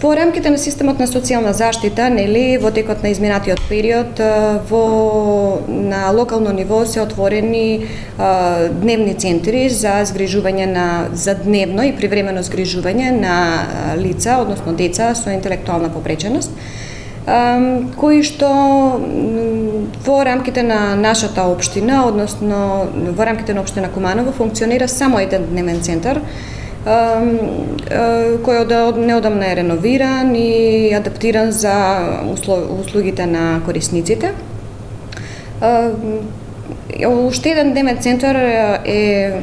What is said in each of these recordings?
Во рамките на системот на социјална заштита, нели, во текот на изминатиот период, на локално ниво се отворени дневни центри за згрижување за дневно и привремено згрижување на лица, односно деца со интелектуална попреченост, кои што во рамките на нашата општина, односно во рамките на општина Куманово, функционира само еден дневен центар, кој неодамна е реновиран и адаптиран за услугите на корисниците. Уште еден дневен центар е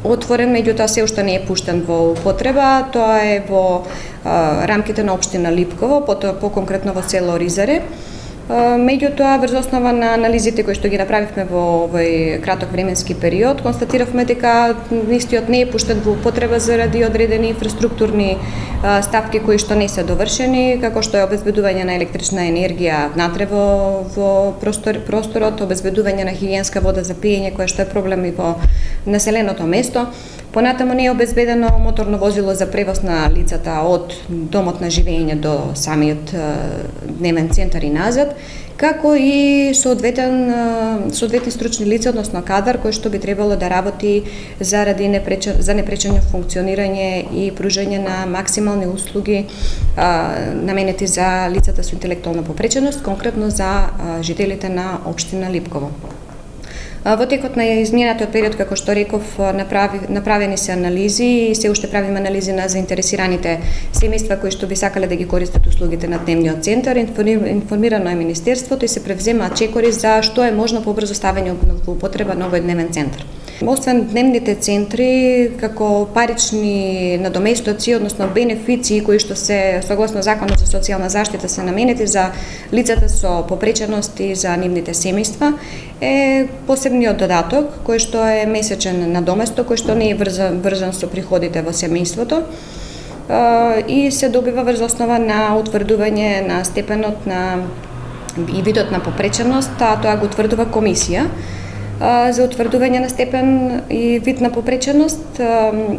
отворен, меѓутоа се уште не е пуштен во употреба. Тоа е во рамките на општина Липково, по-конкретно во село Ризаре. Меѓутоа, врз основа на анализите кои што ги направивме во овој краток временски период, констатиравме дека истиот не е пуштен во употреба заради одредени инфраструктурни ставки кои што не се довршени, како што е обезбедување на електрична енергија внатре во просторот, обезбедување на хигиенска вода за пиење, која што е проблем и во населеното место. Понатаму не е обезбедено моторно возило за превоз на лицата од домот на живење до самиот дневен центар и назад, како и соодветни стручни лица, односно кадар, кој што би требало да работи за непречено функционирање и пружање на максимални услуги наменети за лицата со интелектуална попреченост, конкретно за жителите на општина Липково. Во текот на изминатиот период, како што реков, направени се анализи и се уште правиме анализи на заинтересираните семејства кои што би сакале да ги користат услугите на дневниот центар. Информирано е Министерството и се превземаат чекори за што е можно побрзо ставење во употреба на овој дневен центар. Освен дневните центри, како парични надоместоци, односно бенефиции кои што се согласно Законот за социјална заштита се наменети за лицата со попреченост и за нивните семејства, е посебниот додаток кој што е месечен надоместок, кој што не е врзан со приходите во семејството и се добива врз основа на утврдување на степенот и видот на попреченост, тоа го утврдува комисија за утврдување на степен и вид на попреченост,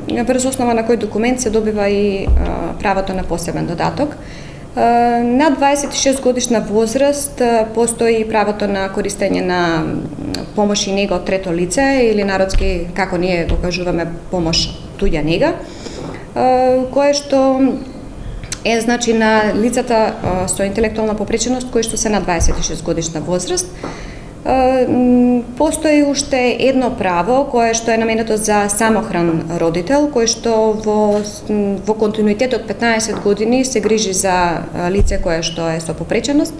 врз основа на кој документ се добива и правото на посебен додаток. На 26 годишна возраст постои правото на користење на помош и нега од трето лице, или народски, како ние го кажуваме, помош туѓа нега, кое што е значи на лицата со интелектуална попреченост кои што се на 26 годишна возраст. Постои уште едно право кое што е наменето за самохран родител, кој што во континуитет од 15 години се грижи за лице кое што е со попреченост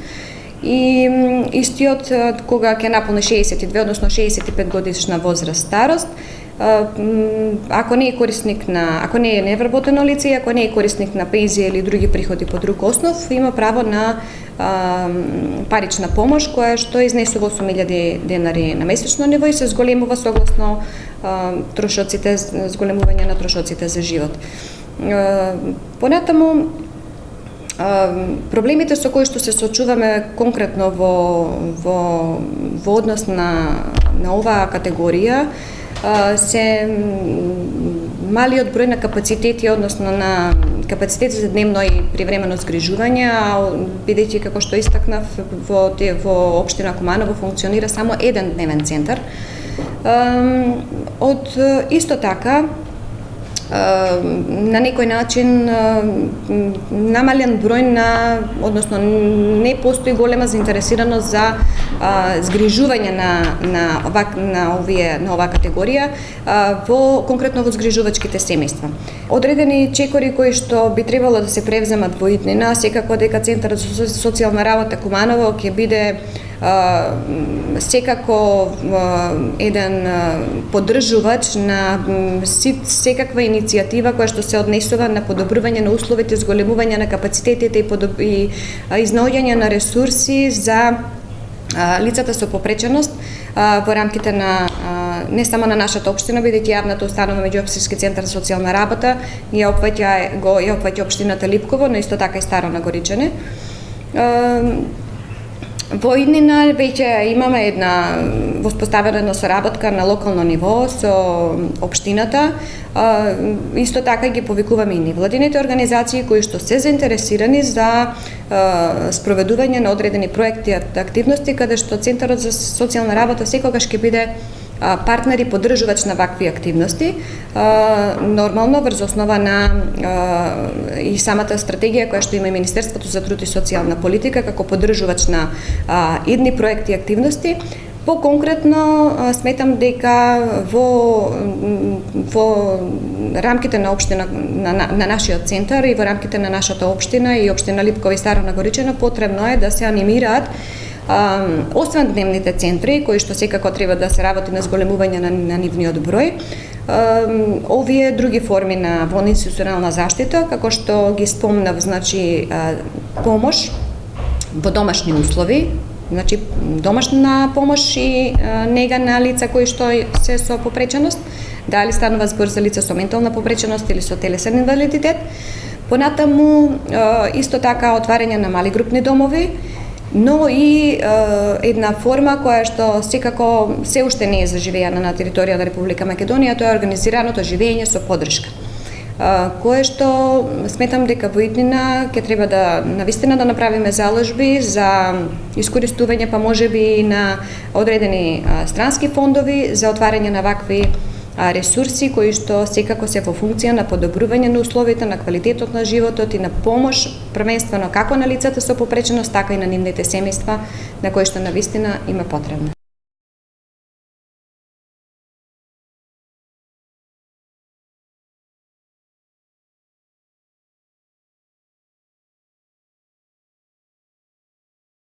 и истиот кога ќе наполни 62, односно 65 годишна возраст старост, ако не е невработено лице и ако не е корисник на пензија или други приходи по друг основ, има право на парична помош која што изнесува 8.000 денари на месечно ниво и се зголемува согласно зголемување на трошоците за живот. Понатаму, проблемите со кои што се соочуваме конкретно во однос на оваа категорија се малиот број на капацитети, односно на капацитети за дневно и привремено згрижување, бидејќи како што истакнав во општина Куманово функционира само еден дневен центар. Исто така, на некој начин намален број односно не постои голема заинтересираност за згрижување на оваа категорија конкретно во згрижувачките семејства. Одредени чекори кои што би требало да се превземат во иднина, секако дека Центарот за социјална работа Куманово ќе биде секако еден поддржувач на секаква иницијатива која што се однесува на подобрување на условите, зголемување на капацитетите и изнаоѓање на ресурси за лицата со попреченост во рамките на не само на нашата општина, бидејќи јавната установа меѓуопштински центар за социјална работа ја опфаќа општината Липково, но исто така и Старо Нагоричане. Во иднина веќе имаме една воспоставена соработка на локално ниво со општината. Исто така ги повикуваме и невладините организации кои што се заинтересирани за спроведување на одредени проекти и активности каде што Центарот за социјална работа секогаш ќе биде партнер и поддржувач на вакви активности, нормално врз основа на и самата стратегија која што има и Министерството за труд и социјална политика како поддржувач на идни проекти и активности. По-конкретно сметам дека во рамките на општина на нашиот центар и во рамките на нашата општина и општина Липково и Старо Нагоричино потребно е да се анимираат освен дневните центри, кои што секако треба да се работи на зголемување на нивниот број, овие други форми на воинституционална заштита, како што ги спомнав, значи помош во домашни услови, значи домашна помош и нега на лица кои што се со попреченост, дали станува збор за лица со ментална попреченост или со телесен инвалидитет. Понатаму исто така отварање на мали групни домови, но и една форма која што секако се уште не е заживеана на територија на Република Македонија, тоа е организираното живење со поддршка, кое што сметам дека во иднина ќе треба да навистина да направиме заложби за искористување па можеби и на одредени странски фондови за отварање на вакви ресурси кои што секако се во функција на подобрување на условите, на квалитетот на животот и на помош, првенствено како на лицата со попреченост, така и на нивните семејства на кои што навистина има потребна.